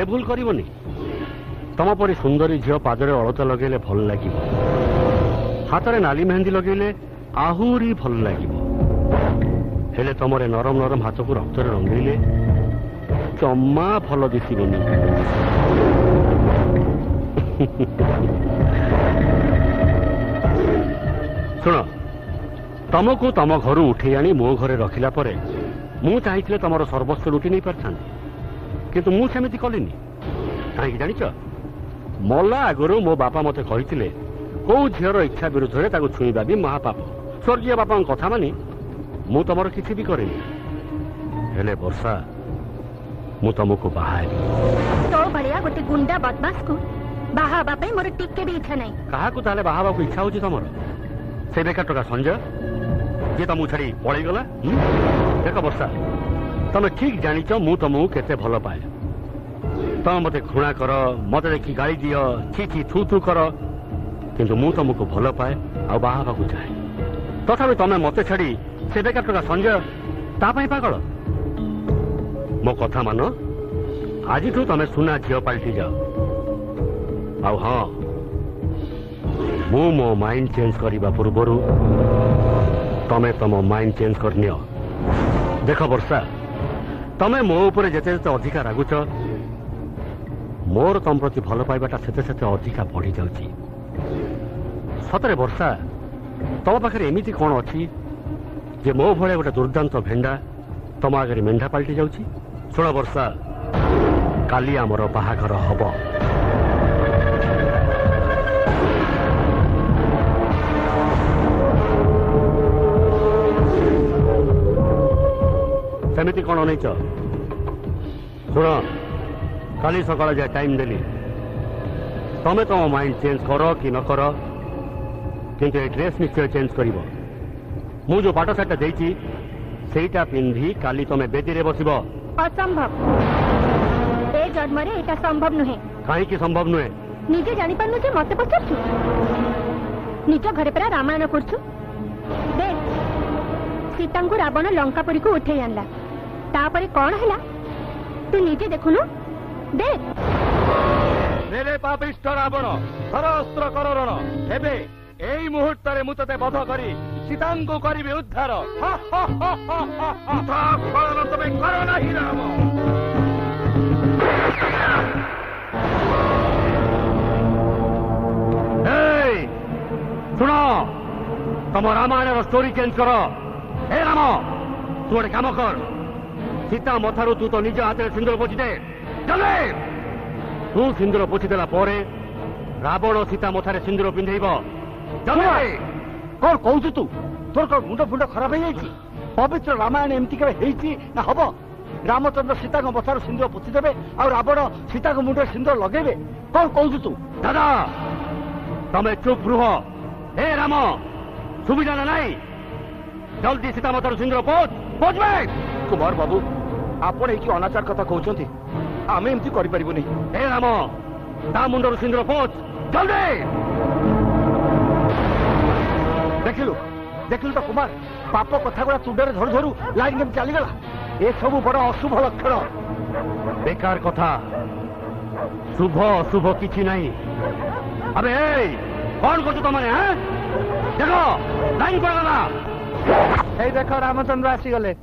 भूल करनी तम परी सुंदरी झील पादरे अलता लगे भल लगे हाथ में नाली मेहंदी लगे आहरी भल लगे तुम नरम नरम हाथ को रक्त रंगेले जमा भल दिशबनी शुण तुमको तुम घर उठे आनी मो घरे रखिला परे मु चाहिए तुम सर्वस्व लुटि नहीं पारि किंतु मु सेमिति कलिनी कहीं जानिच मला आगु मो बापा मते कही कौ झीर इच्छा विरुद्ध में छुईवा भी महापाप स्वर्गीय बापा कथा मानी मु तुम किसी भी करेनी हेले वर्षा मु तुमको बाहा तो भलिया गोटे गुंडा बदमाश को बाहा बापे मोर टिके भी इच्छा नहीं कहा को ताले बाहा बापू इच्छा होची तुमर से बेकार टका संजय जे तुमको छाड़ी पलि गला देख वर्षा तुम ठीक जानिच मु तुमको केते भल पाए तुम मते घृणा कर मते देखी गाली दियो छी छी थू थू कर किंतु मु तुमको भल पाए आ बाहा को चाहे तथापि तुम मते छाड़ी से बेकार टका संजय ता पई पागल मो कथा मान आज तुम सुना झील पलटि जाओ आ हाँ मु मो माइंड चेंज करने पूर्वर तमें तुम माइंड चेंज करनी देख वर्षा तमें मो उपर जेते जेते अधिका रागुच मोर तुम प्रति भल पाइबाटा सेते सेते अधिका बढ़ी जाउची सतरे वर्षा तुम पाखे एमती कौन अच्छी जे मो भाया गोटे दुर्दांत भेंडा तुम आगे मेंढा पलटि जाउची शुण वर्षा काली आमर बाहाघर हब सेमिति कौन नहीं शुण काली सकाल जाए टाइम देली तमें तुम माइंड चेंज कर कि न कर किंतु ये ड्रेस निश्चय चेंज कर मु जो पाट सार्टा देती सेटा पिंधि काली तमें बेदी रे बसिब असंभव ए जन्म रे एटा संभव नुहे कहीं संभव नुहे निजे जानि पानु जे मते पछरछु निज घरे परा रामायण करछु देख सीता को रावण लंकापुरी को उठे आनला तापरे कौन हैला तू निजे देखुनु देख मेरे पापिष्ट रावण शरस्त्र करण एबे एई मुहूर्त रे मु तते बध करी सीतांको करिबे उद्धार तमे करो नाही राम सुनो तुम रामायण स्टोरी चेंज कर हे राम तू गोटे काम कर सीता मथारू तू तो निज हाथ में सिंदूर पोछि दे चले तू सिंदूर पोछि देला परे रावण सीता मथारे सिंदूर पिंधेइब चले कौन कहू तू तोर कौन मुंड फुंड खराब हो जाइए पवित्र रामायण एमती के ना हम रामचंद्र सीता को मथारू सिंदूर पोछि देबे और रावण सीता को मुंड सिंदूर लगेबे कौन कहू तू दादा तमें चुप रुह हे राम सुविधा ना नहीं जल्दी सीता मथारू सिंदूर पोछबे कुमार बाबू आपण एकी अनाचार कथा कहउछंती आमे एमती करि परिबो नै हे राम ता मुंडर सिंदूर पोछ जल्दी देखिलु तो कुमार पाप कथा गुड़ा तुंडरे धरू धरू लाइन केम चली गला ए सब बड़ अशुभ लक्षण बेकार कथा शुभ अशुभ किछि नहीं अबे कौन करछु तमने हैं देखो लाइन पर गला ए देखो रामचंद्र आसी गले